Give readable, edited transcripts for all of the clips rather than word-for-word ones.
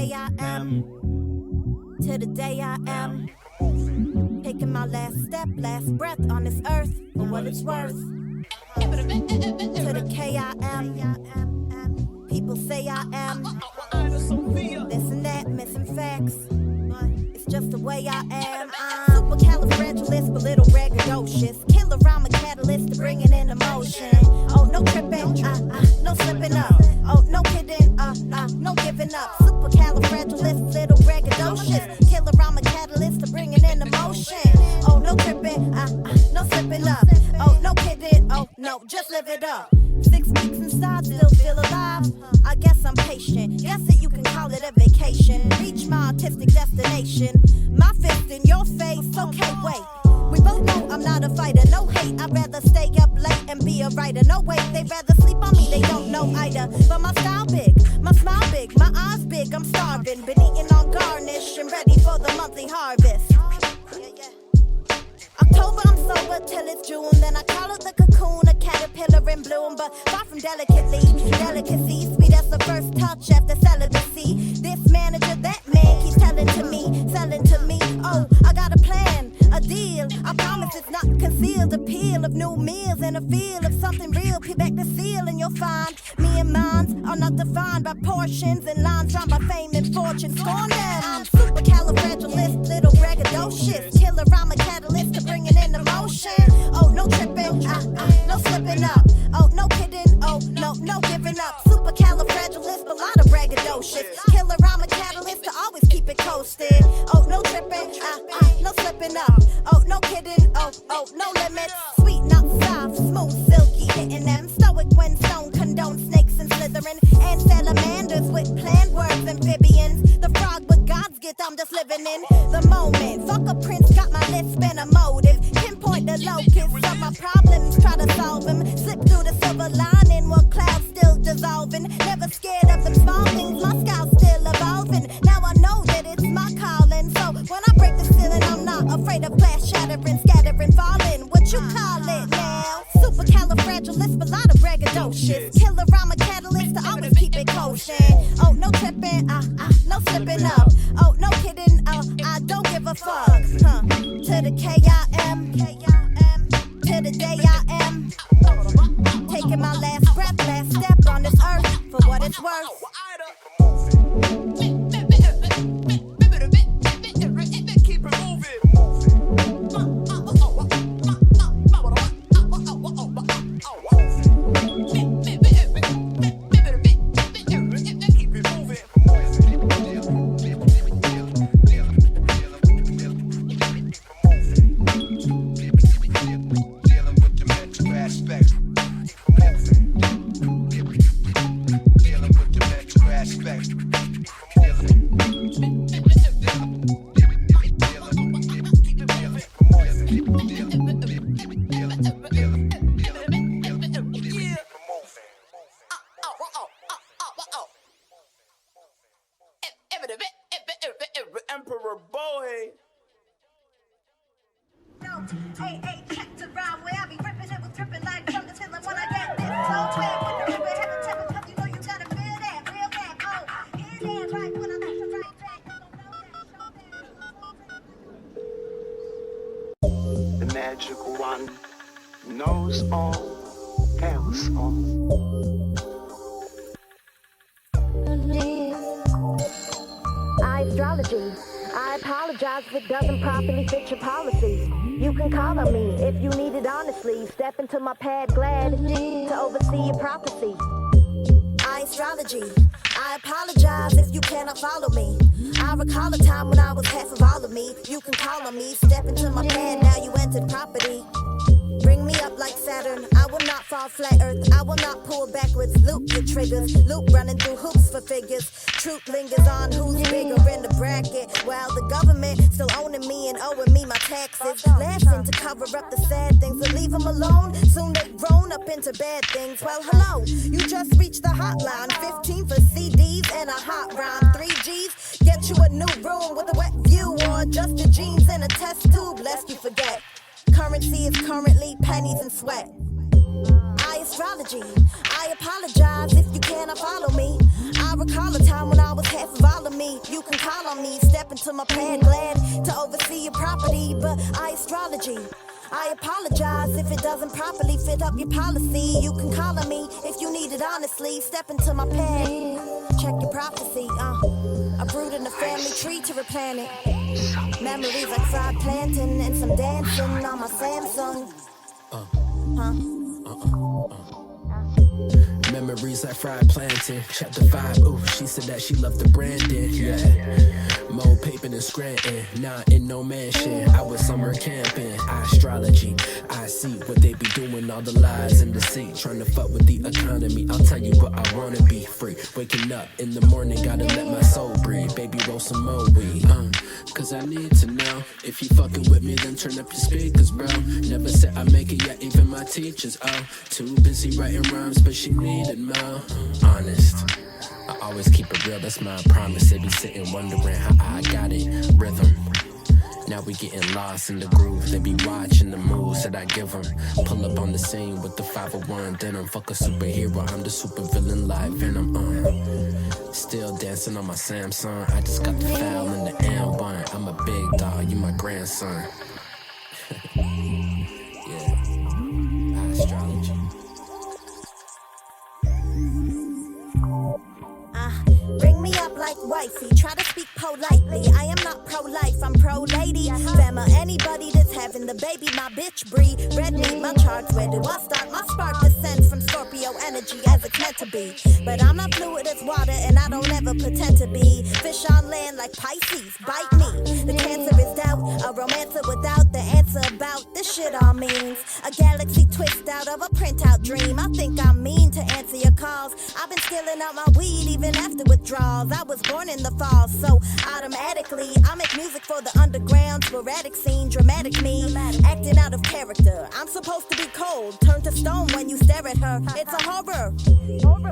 K I am, to the day I am. Taking my last step, last breath on this earth for what it's worth. To the K I am, people say I am Eyeda Sophia. This and that, missing facts, but it's just the way I am. I'm supercalifragilisp, a little braggadocious. Killer, I'm a catalyst to bringing in emotion. Oh, no tripping, no slipping up. Oh, no kidding, no giving up. Supercalifragilisp, little braggadocious. Killer, I'm a catalyst to bringing in emotion. Oh, no tripping, no slipping up. Oh, no kidding, oh, no, just live it up. 6 weeks inside, still feel alive. I guess I'm patient. Guess that you can call it a vacation. Reach my artistic destination. My fist in your face, okay, wait. We both know I'm not a fighter, no hate. I'd rather stay up late and be a writer. No wait, they'd rather sleep on me, they don't know either. But my style big, my smile big, my eyes big, I'm starving. Been eating on garnish and ready for the monthly harvest. October I'm sober till it's June. Then I call it the cocoon, a caterpillar in bloom. But far from delicacy, sweet as the first touch after celibacy. This manager, that man keeps selling to me. Oh, I got a plan, a deal. I promise it's not concealed. Appeal of new meals and a feel of something real. Peel back the seal and you'll find me and mine are not defined by portions and lines drawn by fame and fortune. Scorn them. I'm supercalifragilisp, little braggadocious. Killer, I'm a catalyst to bringing in emotion. Oh, no tripping, no slipping up. Oh, no kidding, oh, no giving up. Supercalifragilisp, a lot of braggadocious. Killer, I'm a catalyst to always keep it coasted. Oh, no tripping, no slipping up. Oh, no kidding, oh, no limits. Sweet, not soft, smooth, silky, hitting them. Stoic when stone condone snakes and slithering. And salamanders with planned words, amphibians. The frog with God's gift, I'm just living in the moment. Fuck a prince, got my list, spin a motive. Pinpoint the locus of my problems, try to solve them. Slip through the silver lining while clouds still dissolving. Never scared of them small things, my scout's still evolving. Now I know that it's my calling. So when I break the ceiling, I'm not afraid of glass shattering, scattering, falling. What you call it now? Supercalifragilisp, a lot of braggadocious. Killer, I'm a catalyst to always keep it kosher. Oh, no tripping, no slipping up. Oh, no kidding, I don't give a fuck. To the K I am, to the day I am. Taking my last breath, last step on this earth for what it's worth. Keep it moving. Empara bohe. Hey, check the rhyme where I be ripping it with dripping like from the ceiling when I get this. So bad with the river, have a temper, cause you know you gotta feel that, real bad. Oh, hear that right when I make the right track. The magical one knows all, else all. Eystrology. I apologize if it doesn't properly fit your policies. You can call on me if you need it honestly. Step into my pad glad to oversee your prophecy. Eystrology. I apologize if you cannot follow me. I recall a time when I was half of all of me. You can call on me, step into my pad, now you entered property. Bring me up like Saturn, I will not fall flat earth. I will not pull backwards, loop your triggers. Loop running through hoops for figures. Truth lingers on who's bigger in the bracket. While the government still owning me and owing me my taxes. Laughing to cover up the sad things and leave them alone. Soon they grown up into bad things. Well, hello, you just reached the hotline. 15 for CDs and a hot rhyme. 3 G's, get you a new room with a wet view. Or just your jeans and a test tube, lest you forget. Currency is currently pennies and sweat. Eyestrology. I apologize if you cannot follow me. I recall a time when I was half of all of me. You can call on me, step into my pad, glad to oversee your property. But Eyestrology, I apologize if it doesn't properly fit up your policy. You can call on me if you need it honestly. Step into my pad, check your prophecy. I brewed in the family tree to replant it. Memories like fried plantain and some dancing on my Samsung. Memories like fried plantain. Chapter 5, ooh, she said that she loved the branding. Yeah. More paper than Scranton. Not in no mansion. I was summer camping. Eyestrology. I see what they be doing. All the lies and deceit. Trying to fuck with the economy. I'll tell you what I wanna be free. Waking up in the morning. Gotta let my soul breathe. Baby, roll some more weed. Cause I need to know. If you fucking with me, then turn up your speakers, bro. Never said I make it yet, even my teachers. Too busy writing rhymes, but she needed more. Honest, I always keep it real, that's my promise. They be sitting wondering how I got it. Rhythm. Now we getting lost in the groove. They be watching the moves that I give them. Pull up on the scene with the 501 denim. Fuck a superhero, I'm the super villain like Venom. Still dancing on my Samsung. I just got the foul in the M1. I'm a big dog, you my grandson. Yeah, Eyestrology. Bring me up like wifey, try to speak politely. I am not pro-life, I'm pro-lady. Fema, anybody that's having the baby, my bitch breed. Red meat, my charts, where do I start? My spark descends from Scorpio energy as it's meant to be. But I'm not fluid as water and I don't ever pretend to be. Fish on land like Pisces, bite me. The cancer is doubt, a romancer without the answer about this shit all means. A galaxy twist out of a printout dream. I think I'm mean to answer your calls. I've been stealing out my weed even after withdrawals. I was born in the fall, so automatically I make music for the underground, sporadic scene, dramatic me, acting out of character. I'm supposed to be cold, turn to stone when you stare at her. It's a horror,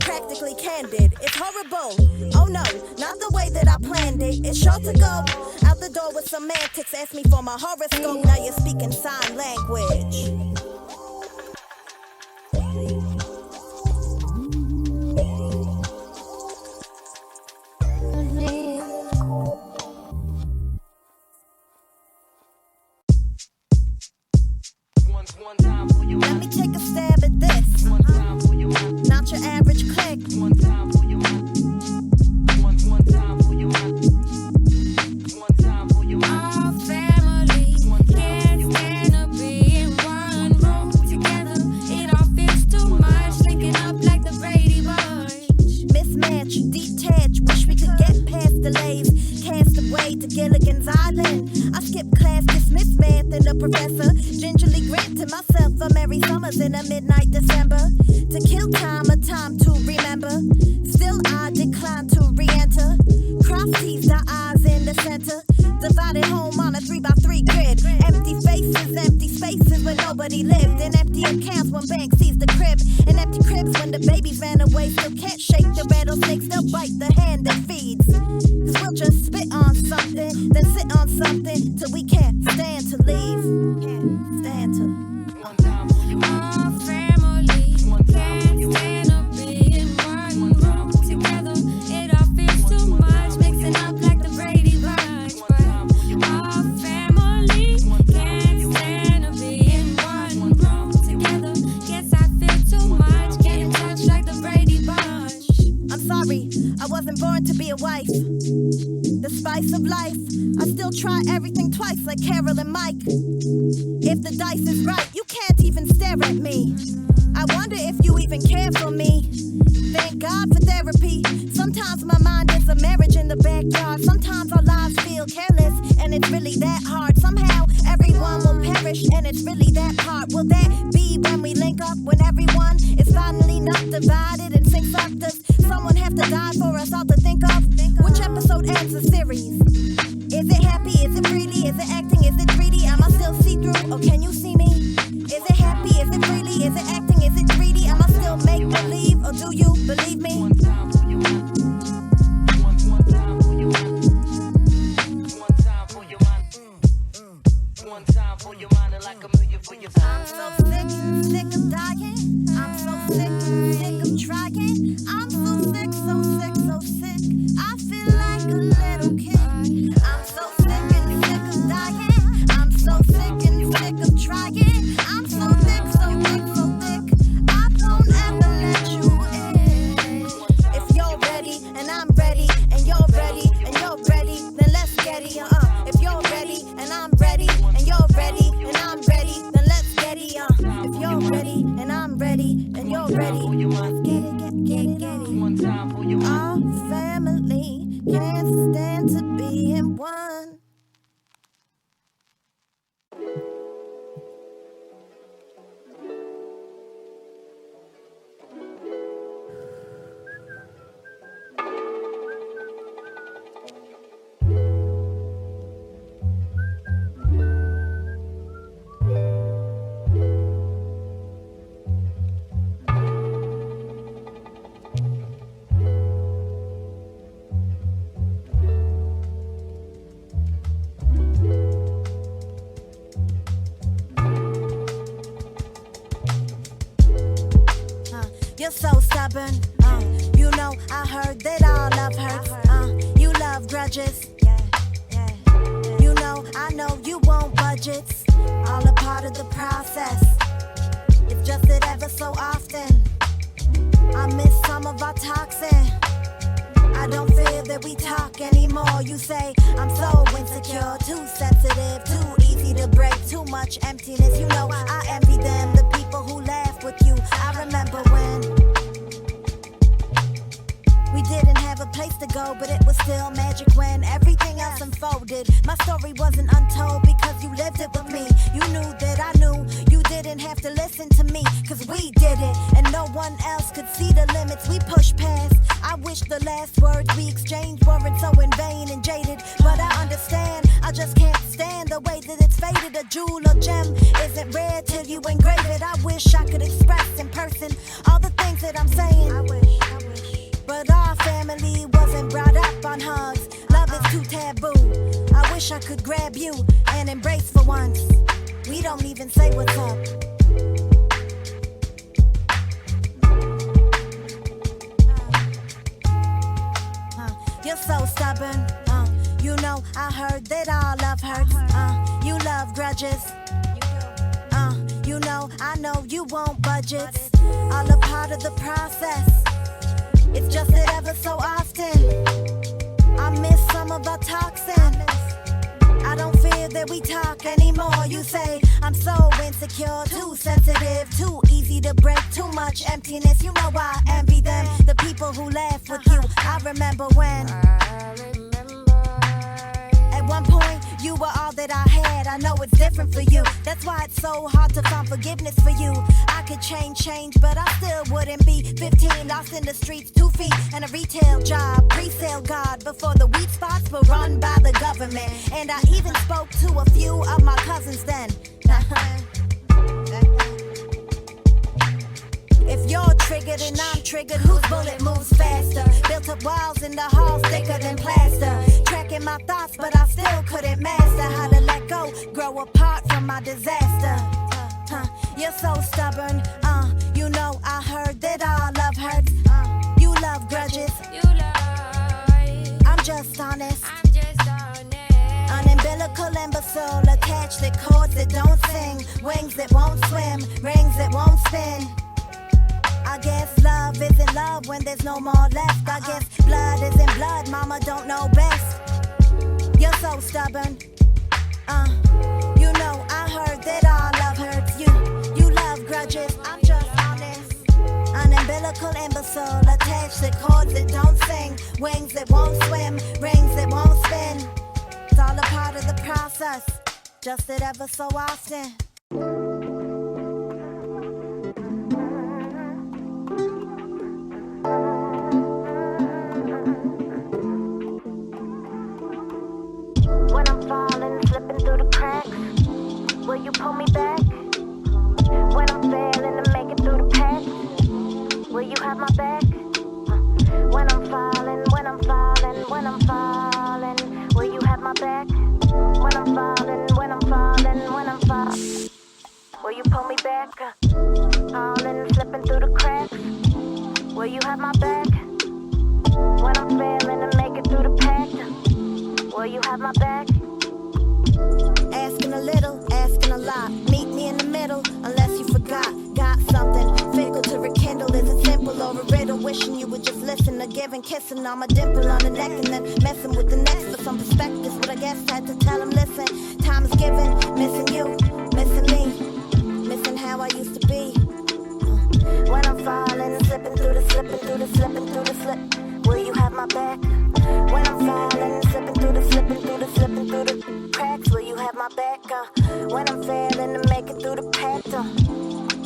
practically candid. It's horrible. Oh no, not the way that I planned it. It's sure to go out the door with semantics. Ask me for my horoscope. Now you're speaking sign language. Let me take a stab at this. Not your average click. All family can't stand to be in one room together. It all feels too much, linking up like the Brady Bunch. Mismatch, detach, wish we could get past delays. Cast away to Gilligan's Island. I skip class, dismiss math and the professor. Gingerly grant to myself a merry summers in a midnight December. To kill time, a time to remember. Still I decline to re-enter. Cross T's, the eyes in the center. Divided home on a 3x3 grid. Empty spaces where nobody lived. And empty accounts when bank sees the crib. And empty cribs when the babies ran away. Still can't shake the rattlesnakes, they'll bite the hand that feeds. Cause we'll just spit on something, then sit on something till we can't stand to leave. Can't stand to. All family can't stand to be in one room together. It all feels too much, mixing up like the Brady Bunch. But all family can't stand to be in one room together. Guess I feel too much, getting touched like the Brady Bunch. I'm sorry, I wasn't born to be a wife. The spice of life, I still try everything twice like Carol and Mike. If the dice is right, you can't even stare at me. I wonder if you even care for me. Thank God for therapy. Sometimes my mind is a marriage in the backyard. Sometimes our lives feel careless and it's really that hard. Somehow everyone will perish and it's really that hard. Will that be when we link up? When everyone is finally not divided and sync up? Does someone have to die for us all to think of? Which episode ends the series? Is it happy? Is it freely? Is it acting? Is it 3D? Am I still see-through? Or can you see me? Is it happy? Is it freely? Is it acting? Is it 3D? Am I still make-believe? Or do you believe me? One time for your mind. One time for your mind. One time for your mind. One time for your mind and like a million for your time. I'm so sick of dying. I'm so sick of trying. I'm stubborn. You know I heard that all love hurts. You love grudges. You know I know you want budgets. All a part of the process. It's just that ever so often I miss some of our toxin. I don't feel that we talk anymore. You say I'm so insecure, too sensitive, too easy to break, too much emptiness. You know I envy them, the people who laugh with you. I remember when we didn't have a place to go, but it was still magic when everything else unfolded. My story wasn't untold because you lived it with me. You knew that I knew you didn't have to listen to me, cause we did it, and no one else could see the limits we pushed past. I wish the last words we exchanged weren't so in vain and jaded, but I understand, I just can't stand the way that it's faded. A jewel or gem isn't rare till you engrave it. I wish I could express in person all the things that I'm saying. I wish. But our family wasn't brought up on hugs. Love is too taboo. I wish I could grab you and embrace for once. We don't even say what's up. You're so stubborn. You know I heard that all love hurts. You love grudges. You know I know you want budgets. All a part of the process. It's just that ever so often I miss some of our toxin. I don't feel that we talk anymore. You say I'm so insecure, too sensitive, too easy to break, too much emptiness. You know I envy them, the people who laugh with you. I remember when at one point you were all that I had. I know it's different for you. That's why it's so hard to find forgiveness for you. I could change, but I still wouldn't be 15, lost in the streets, 2 feet, and a retail job. Pre-sale God before the weed spots were run by the government. And I even spoke to a few of my cousins then. If you're triggered and I'm triggered, whose bullet moves faster? Built up walls in the halls thicker than plaster. Tracking my thoughts, but I still couldn't master how to let go, grow apart from my disaster. You're so stubborn, you know I heard that all love hurts. You love grudges, You lie. I'm just honest. I'm just honest. An umbilical imbecile attached to chords that don't sing, wings that won't swim, rings that won't spin. I guess love isn't love when there's no more left. I guess blood isn't blood, mama don't know best. You're so stubborn, you know I heard that all love hurts. You love grudges, I'm just honest. An umbilical imbecile attached to chords that don't sing, wings that won't swim, rings that won't spin. It's all a part of the process, just that ever so often. When I'm falling, slipping through the cracks, will you pull me back? When I'm failing to make it through the pack, will you have my back? When I'm falling, when I'm falling, when I'm falling, will you have my back? When I'm falling, when I'm falling, when I'm falling, will you pull me back? Falling, slipping through the cracks, will you have my back? When I'm failing to make it through the pack, will you have my back? Asking a little, asking a lot. Meet me in the middle, unless you forgot. Got something fickle to rekindle. Is it simple or a riddle? Wishing you would just listen to giving, kissing on my dimple on the neck, and then messing with the next for some perspectives. But I guess I had to tell him, listen, time is given. Missing you, missing me, missing how I used to be. When I'm falling, slipping through the slipping through the slipping through the slip, will you have my back? When I'm falling, slipping through the slipping through the slipping through the cracks, will you have my back? When I'm failing to make it through the pack,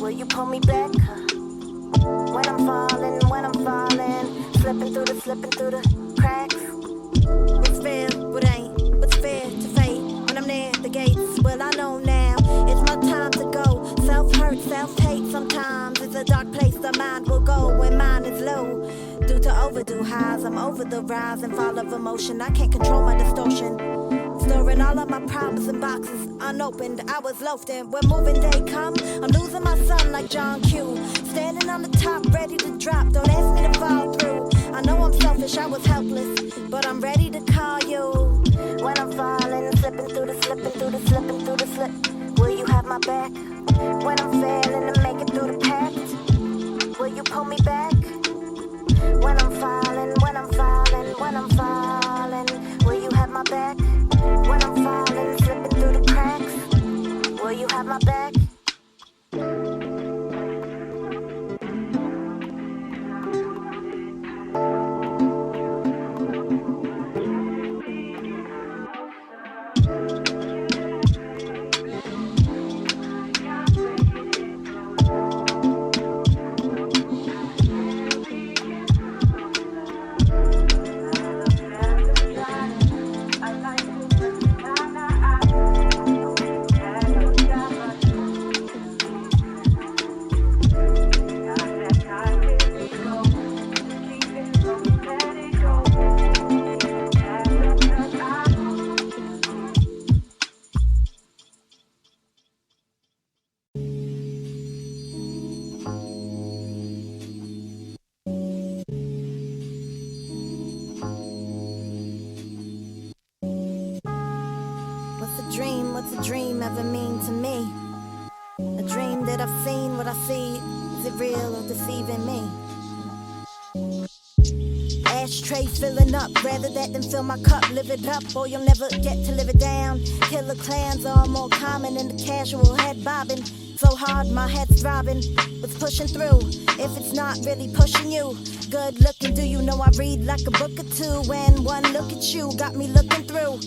will you pull me back? When I'm falling, slipping through the cracks. What's fair, what ain't, what's fair to fate. When I'm near the gates, well I know now it's my time to go. Self-hurt, self-hate sometimes it's a dark place the mind will go when mine is low. Due to overdue highs, I'm over the rise and fall of emotion. I can't control my distortion. It's storing all of my problems in boxes unopened. I was loafed in. When moving day come, I'm losing my son like John Q. Standing on the top, ready to drop. Don't ask me to fall through. I know I'm selfish, I was helpless, but I'm ready to call you. When I'm falling, slipping through the slip, will you have my back? When I'm failing to make it through the pact, will you pull me back? When I'm falling, will you have my back? When I'm falling, slipping through the cracks, will you have my back? What's a dream ever mean to me? A dream that I've seen, what I see, is it real or deceiving me? Ashtray filling up, rather that than fill my cup, live it up, or you'll never get to live it down. Killer clans are more common than the casual head bobbing. So hard, my head's throbbing. What's pushing through? If it's not really pushing you, good looking, do you know I read like a book or two? When one look at you got me looking through.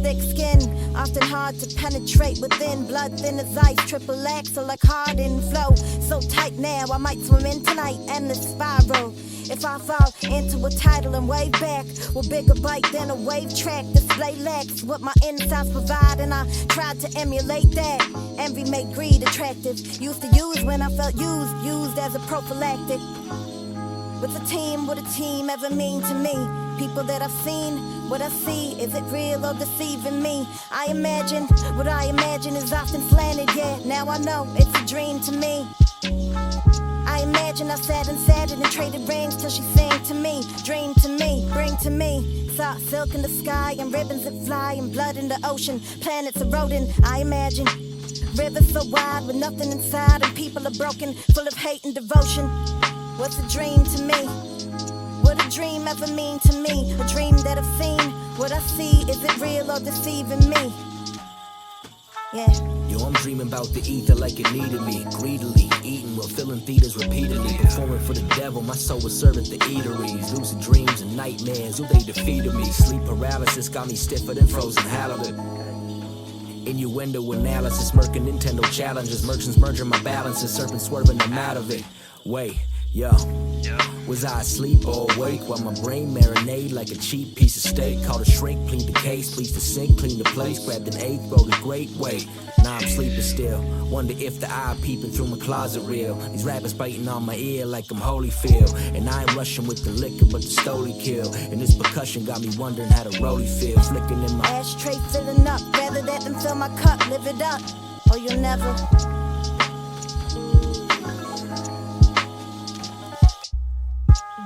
Thick skin, often hard to penetrate within. Blood thin as ice, triple X, so like hard in flow. So tight now, I might swim in tonight, endless spiral. If I fall into a tidal and wave back, well, bigger bite than a wave track. Display lacks what my insides provide, and I tried to emulate that. Envy made greed attractive. Used to use when I felt used as a prophylactic. What's a team, what a team ever mean to me? People that I've seen, what I see, is it real or deceiving me? I imagine, what I imagine is often slanted, yeah. Now I know it's a dream to me. I imagine I sat and traded rings till she sang to me. Dream to me, bring to me. Saw silk in the sky and ribbons that fly and blood in the ocean. Planets eroding, I imagine. Rivers so wide with nothing inside and people are broken, full of hate and devotion. What's a dream to me? What a dream ever mean to me? A dream that I've seen, what I see, is it real or deceiving me? Yeah. Yo, I'm dreaming about the ether like it needed me. Greedily eating while filling theaters repeatedly. Performing for the devil, my soul was serving the eateries. Lucid dreams and nightmares, ooh, they defeated me. Sleep paralysis got me stiffer than frozen halibut. Innuendo analysis, murking Nintendo challenges. Merchants merging my balances, serpents swerving, I'm out of it. Wait, yo, was I asleep or awake while my brain marinade like a cheap piece of steak? Called a shrink, cleaned the case, pleased the sink, cleaned the place, grabbed an eighth, rolled a great weight. Now I'm sleeping still, wonder if the eye peeping through my closet real. These rappers biting on my ear like I'm Holyfield. And I ain't rushing with the liquor but the stoley kill. And this percussion got me wondering how the rollie feel. Flicking in my ashtray filling up, rather that than fill my cup, live it up, or you'll never.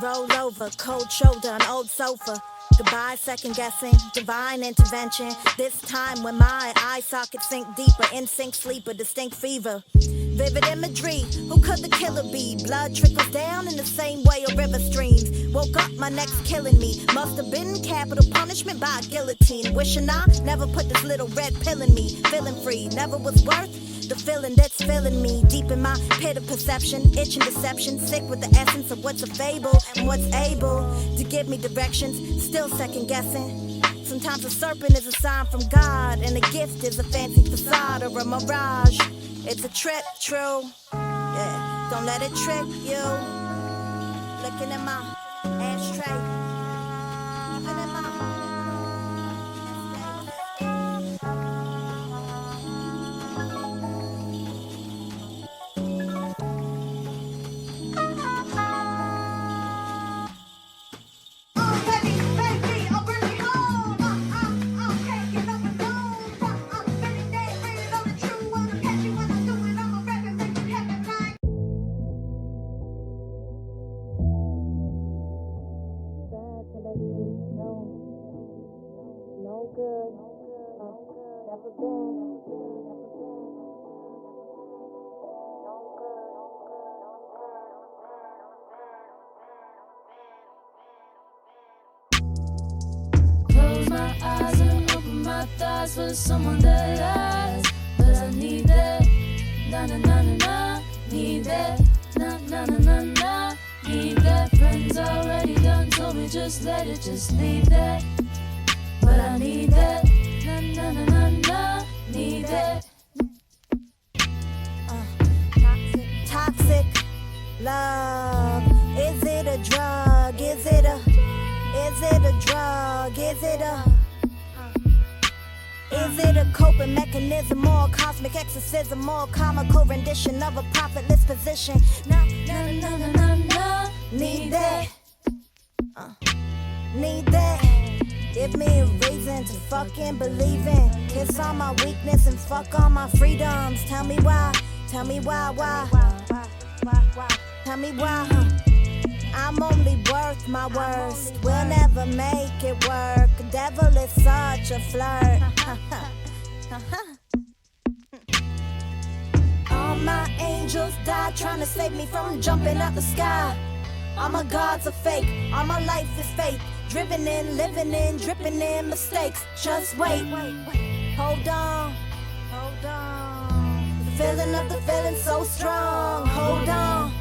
Roll over, cold shoulder, an old sofa. Goodbye, second guessing, divine intervention. This time when my eye socket sink deeper, in sync sleeper, distinct fever. Vivid imagery, who could the killer be? Blood trickles down in the same way a river streams. Woke up, my neck's killing me. Must have been capital punishment by a guillotine. Wishing I never put this little red pill in me. Feeling free, never was worth the feeling that's filling me. Deep in my pit of perception, itching deception. Sick with the essence of what's a fable and what's able to give me directions. Still second guessing. Sometimes a serpent is a sign from God, and a gift is a fancy facade or a mirage. It's a trip, true. Yeah, don't let it trick you. Looking at my ashtray. Even in my Baby, I'll bring you home. Can't get no No good. Never been. Close my eyes and open my thighs for someone that lasts. 'Cause I need that. Na na na na na. Need that. Na na na na na. Need that. Friends already done told me just let it, just leave that. But I need that. Na na na na na. Need that. Toxic love. Is it a drug? Is it a drug? Is it a coping mechanism or a cosmic exorcism or a comical rendition of a profitless position? Na na na na na na. Need that. Need that. Give me a reason to fucking believe in. Kiss all my weakness and fuck all my freedoms. Tell me why. Tell me why. Tell me why, huh? I'm only worth my worst. We'll never make it work. Devil is such a flirt. All my angels died trying to save me from jumping out the sky. All my gods are fake. All my life is fake. Driven in, living in, dripping in mistakes. Just wait. Hold on. The feeling of the feeling so strong. Hold on.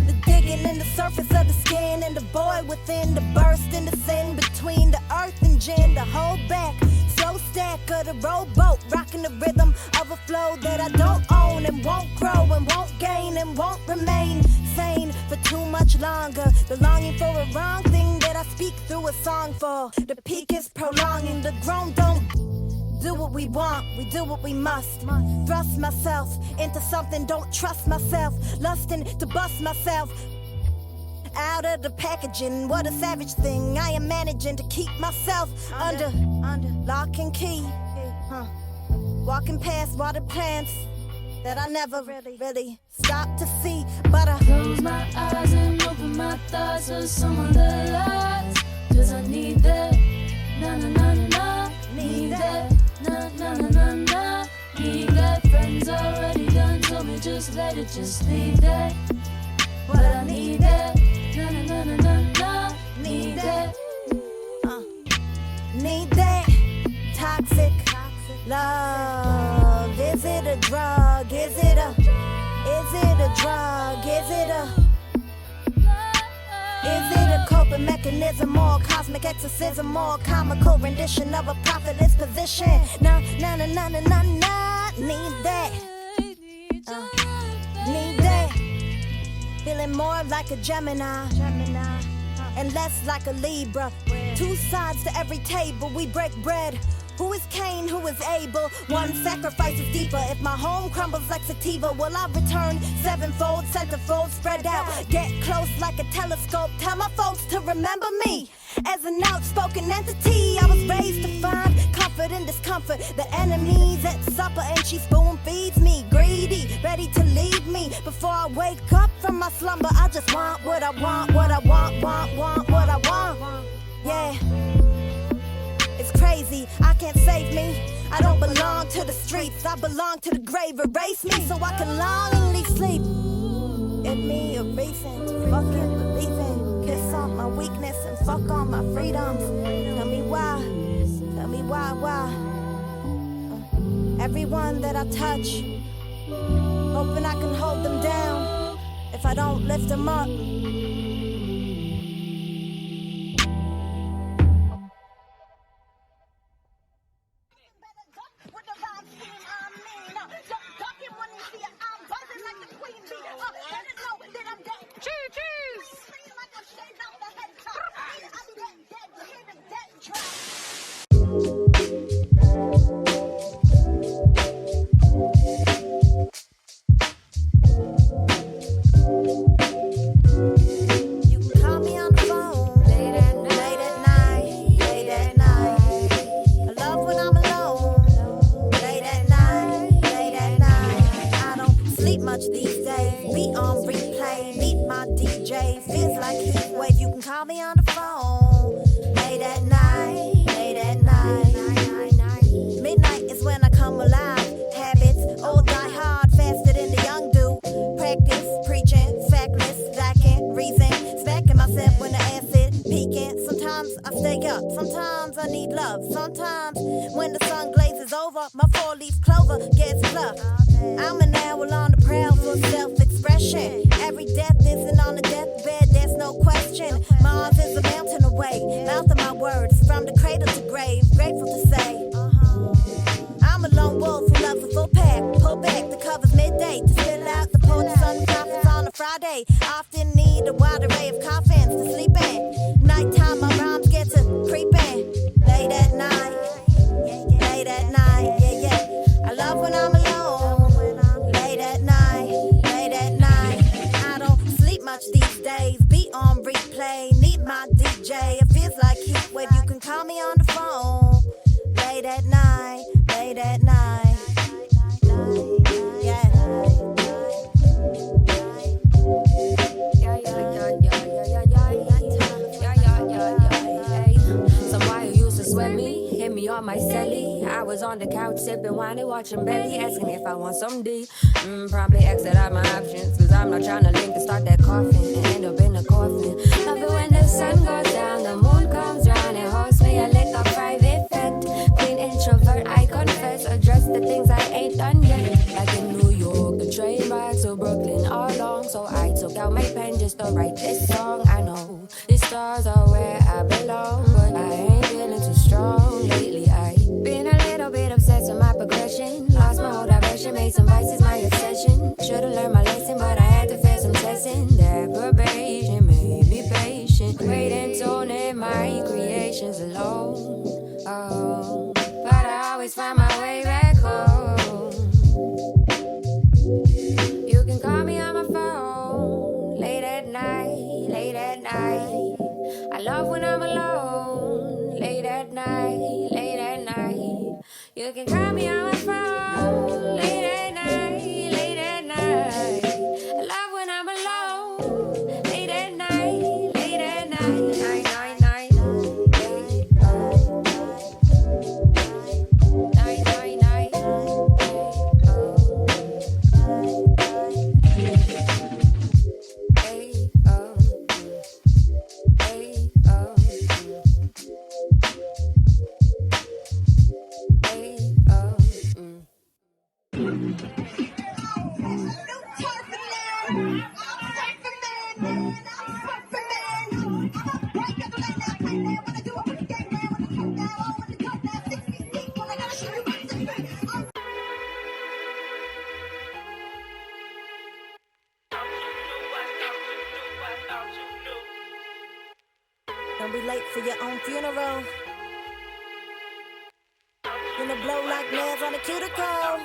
The digging in the surface of the skin and the void within, the burst in the sin between the earth and gin. The hold back, slow stack of the rowboat, rocking the rhythm of a flow that I don't own and won't grow and won't gain and won't remain sane for too much longer. The longing for a wrong thing that I speak through a song for. The peak is prolonging, the grown don't do what we want, we do what we must. Thrust myself into something, don't trust myself. Lusting to bust myself out of the packaging. What a savage thing. I am managing to keep myself under lock and key. Walking past water plants that I never really stopped to see. But I close my eyes and open my thoughts for someone that lasts. 'Cause I need that. Na na na na na. Need that. Na na na na na. Need that. Friends already done told me just let it, just leave that. But I need that. Na na na na na na. Need that. Need that. Toxic love. Is it a drug? Is it a drug? Is it a coping mechanism or a cosmic exorcism or a comical rendition of a profitless position? Na na na na na na na. Need that. Need that. Feeling more like a Gemini. And less like a Libra. Two sides to every table, we break bread. Who is Cain, who is Abel? One sacrifice is deeper. If my home crumbles like sativa, will I return sevenfold, centerfold, spread out? Get close like a telescope. Tell my folks to remember me as an outspoken entity. I was raised to find comfort in discomfort. The enemy's at supper and she spoon feeds me. Greedy, ready to leave me. Before I wake up from my slumber, I just want what I want, what I want, what I want. Yeah. It's crazy, I can't save me. I don't belong to the streets, I belong to the grave. Erase me so I can longingly sleep. Give me a reason to fucking believe in. Kiss all my weakness and fuck all my freedoms. Tell me why. Everyone that I touch, hoping I can hold them down if I don't lift them up. replay. Meet my DJ, feels like heat wave. You can call me on the phone. Late at night, late at night. Midnight is when I come alive. Habits, old die hard, faster than the young do. Practice, preaching, factless, lacking reason. Smacking myself when the acid peaking. Sometimes I stay up, sometimes I need love. Sometimes when the sun glazes over, my four-leaf clover gets plucked. I'm an owl on the prowl for self-expression. Every death isn't on the deathbed, there's no question. Mars is a mountain away, mouth of my words from the cradle to grave. Grateful to say, I'm a lone wolf who loves a full pack. Pull back the covers midday to spill out the poet's unconfidence on a Friday. Often need a wide array of coffins to sleep in. Nighttime, my rhymes get to creeping. Late at night, late at night, yeah, yeah. I love when I'm alone. Late at night, late at night. I don't sleep much these days. Beat on replay. Need my DJ. It feels like heat wave. You can call me on the phone. Late at night, late at night. Yeah. Somebody used to sweat me, hit me on my celly. I was on the couch sipping wine and watching belly, asking if I want some D. Probably exit out my options, cause I'm not trying to link to start that coffin and end up in a coffin. Love it when the sun goes down, the moon comes round and holds me a lick of private fete. Queen introvert, I confess, address the things I ain't done yet. Like in New York, the train ride to Brooklyn all long, so I took out my pen just to write this song. I know the stars are where I belong, but I ain't feeling too strong lately. I've been a little bit obsessed with my progression, lost my whole direction, made some vices my obsession. Should've learned my lesson, but I had to fail some testing. Deprivation made me patient, waiting to name my creations alone. Oh, but I always find my way back home. You can call me on my phone, late at night, late at night. I love when I'm alone, late at night, late at night. You can call me on my phone, late at night, late at night. I love when I'm alone, late at night, late at night, night, night, night. Night, night, night. Don't be late for your own funeral. Gonna blow like nails on a cuticle.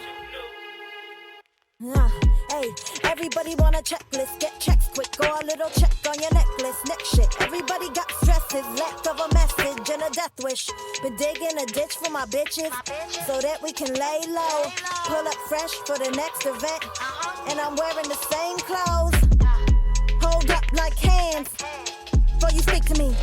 Hey, everybody want a checklist. Get checks quick, go a little check on your necklace. Next shit, everybody got stresses. Left of a message and a death wish. Been digging a ditch for my bitches, so that we can lay low. Pull up fresh for the next event, and I'm wearing the same clothes. Hold up like hands, before you speak to me.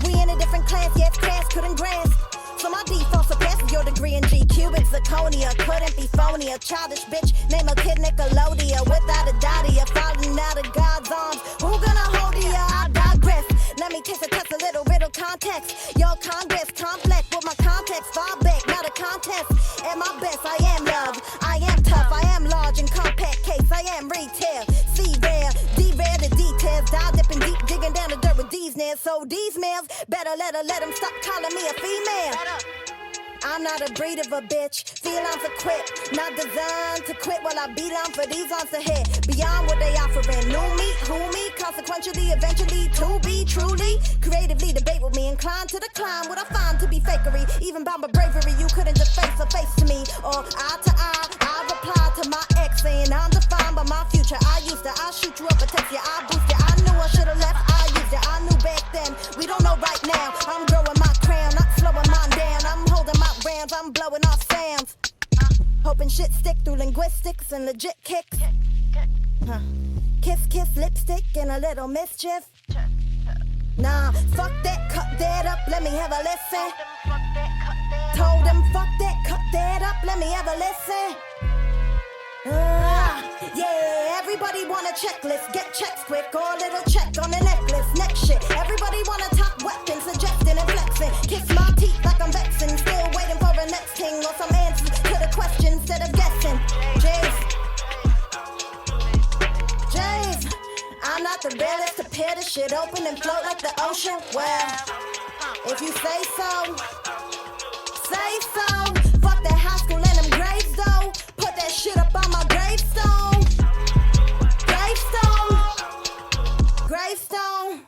We in a different class, yes, class couldn't grasp. So my default surpasses your degree in G. Cubic zirconia, couldn't be phony. A childish bitch, name a kid Nickelodeon. Without a daddy, falling out of God's arms. Who gonna hold ya? I digress. Let me test a little riddle context. Your Congress complex with my context. Far back, not a contest. At my best, I am love. I am tough, I am large and compact case. I am retail. See rare, D-rare the details. Dive dipping deep, digging down the dirt with these nails. So these males, better let them stop calling me a female. I'm not a breed of a bitch. Felines equipped, not designed to quit while I beat on for these arms to hit. Beyond what they offering. New me, who me, consequentially, eventually to be truly. Creatively debate with me, inclined to decline what I find to be fakery. Even by my bravery, you couldn't just face a face to me. Or eye to eye, I reply to my ex saying I'm defined by my future. I'll shoot you up and text you, I'll boost you. I knew I should've left, I used it. I knew back then, we don't know right now. I'm growing my crown, not slowing mine down. I'm holding my rounds, I'm blowing off sounds. Hoping shit stick through linguistics and legit kicks. Kiss, kiss, lipstick, and a little mischief. Nah, fuck that, cut that up, let me have a listen. Told them, fuck that, cut that up, let me have a listen. Yeah, everybody want a checklist, get checks quick, or a little check on the necklace. Next shit, everybody want a top weapon, suggesting and flexing. Kiss my teeth like I'm vexing, still waiting for the next king or some answers to the question instead of guessing. Jays, I'm not the realest to tear the shit open and float like the ocean. Well, if you say so, say so. Fuck that high school and them grades though. Put that shit up on my gravestone. Gravestone.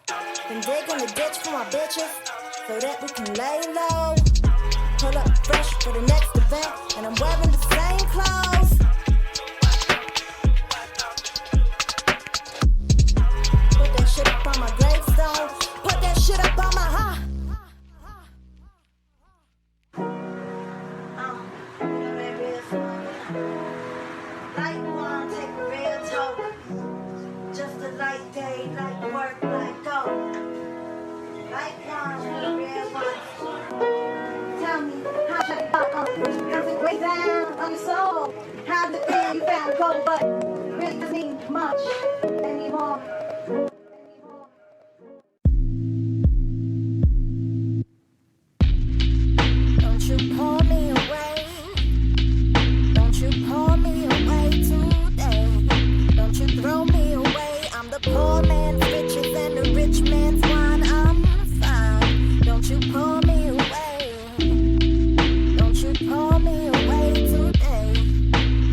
Been digging the ditch for my bitches so that we can lay low. Pull up fresh for the next event and I'm wearing the same clothes. Put that shit up on my gravestone. Put that shit up on my Light one, take a real toke. Just a light day, light work, light go. Light one, a real one. Tell me, how should I fuck up? How's it way down on your soul? How's it feel you found gold, but really doesn't mean much anymore. Don't you pull me away. Don't you pull me away today. Don't you throw me away. I'm the poor man's riches and the rich man's wine. I'm fine. Don't you pull me away. Don't you pull me away today.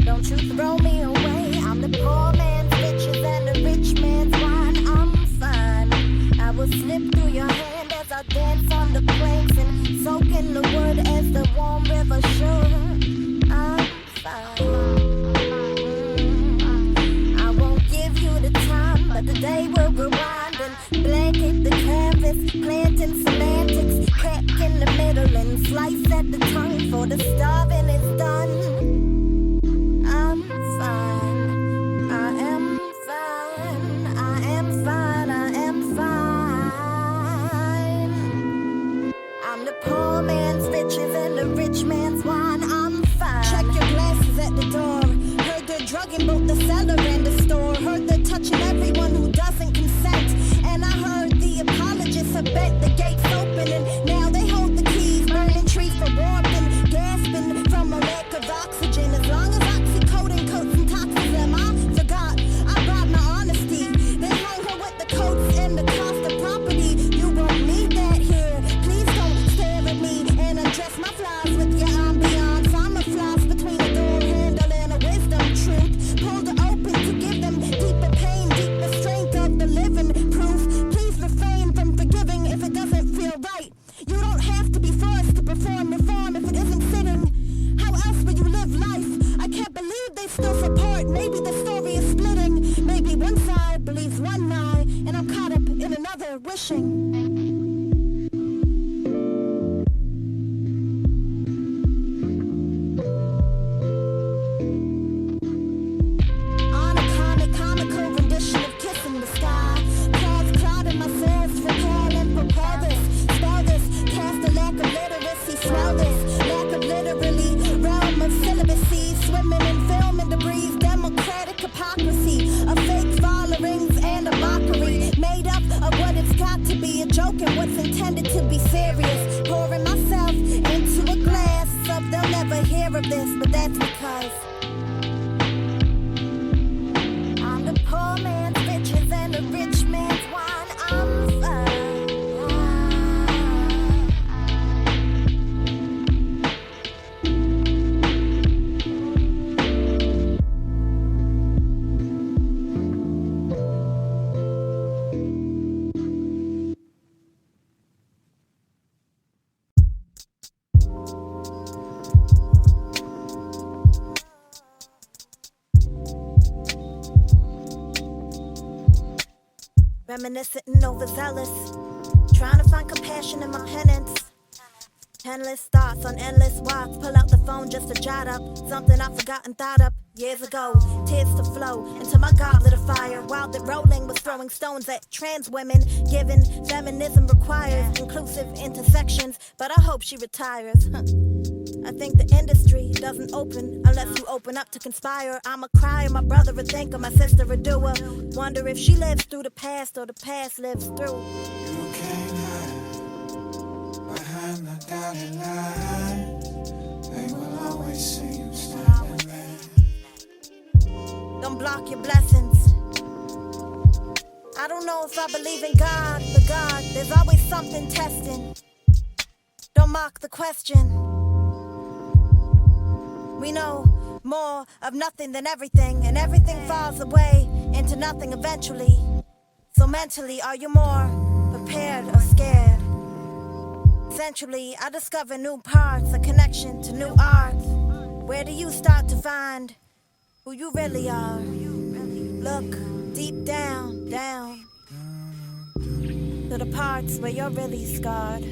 Don't you throw me away. I'm the poor man's riches and the rich man's wine. I'm fine. I will slip through your hand as I dance on the planks and soak in the wood as the warm river should. I'm fine. I won't give you the time, but the day will rewind and blanket the canvas, planting semantics, crack in the middle and slice at the tongue for the starving is done. I'm fine. I am fine. I am fine. I am fine. I'm the poor man's riches and the rich man's wine. I'm fine. Check your glasses at the door. Heard they're drugging both the seller and the store. Heard they're touching everyone who doesn't consent. And I heard the apologists have bet the gates open and now they hold the keys, burning trees for warmth and gasping from a lack of oxygen. As long as oxycodone coats and toxins them, I forgot I brought my honesty. They hung her with the coats and the cost of property. You won't need that here. Please don't stare at me and undress my flies with your ambiance. I'm a floss between a door handle and a wisdom truth. Pulled it open to give them deeper pain, deeper strength of the living proof. Please refrain from forgiving if it doesn't feel right. You don't have to be forced to perform reform if it isn't fitting. How else would you live life? I can't believe they still support. Maybe the story is splitting. Maybe one side believes one lie, and I'm caught up in another wishing. On a comical rendition of kissing the sky. Clouds clouding my sails, prepare and prepare this. Spell this, cast a lack of literacy. Swell this, lack of literally. Realm of celibacy, swimming in film and debris. Democratic hypocrisy, a fake followings and a mockery. Made up of what it's got to be, a joke and what's intended to be serious. Pouring myself into a glass of they'll never hear of this, but that's because I'm the poor man's riches and the rich man's wine. I'm fine. Reminiscent and overzealous, trying to find compassion in my penance. 10 thoughts on endless walks. Pull out the phone just to jot up something I've forgotten, thought up years ago. Tears to flow into my goblet of fire. While that rolling was throwing stones at trans women. Given feminism requires inclusive intersections, but I hope she retires. I think the industry doesn't open unless you open up to conspire. I'ma cry, or my brother would think, or my sister would do her. Wonder if she lives through the past or the past lives through. You can't hide behind the dotted line. They will always see you standing there. Don't block your blessings. I don't know if I believe in God, but God, there's always something testing. Don't mock the question. We know more of nothing than everything, and everything falls away into nothing eventually. So mentally, are you more prepared or scared? Essentially, I discover new parts, a connection to new art. Where do you start to find who you really are? Look deep down, down, to the parts where you're really scarred.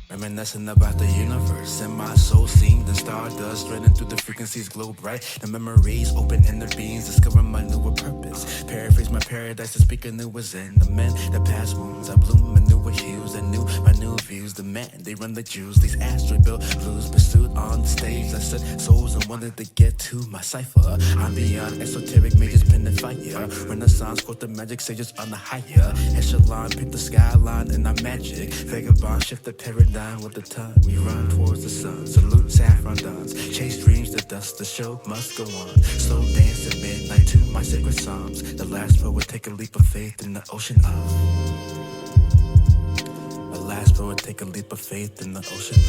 Reminiscing about the universe, and my soul seemed the stardust, threading through the frequencies, glow bright. The memories open in their beings, discovering my newer purpose. Paraphrase my paradise, to speak anew was in the men. The past wounds, I bloom in newer hues, I knew my new views. The men, they run the Jews, these asteroid built blues pursued on the stage. I set souls and wanted to get to my cipher. I'm beyond esoteric mages, pen and fire. Renaissance, quote the magic sages on the higher echelon, pick the skyline and our magic. Vagabond, shift the paradigm. With the time we run towards the sun, salute saffron dawns, chase dreams to dust, the show must go on. Slow dance at midnight to my sacred psalms. The last poet take a leap of faith in the ocean of. The last poet take a leap of faith in the ocean of.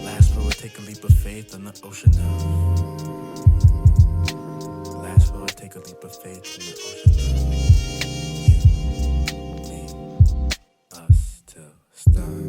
Last poet take a leap of faith in the ocean of. Last poet take a leap of faith in the ocean of. Stars.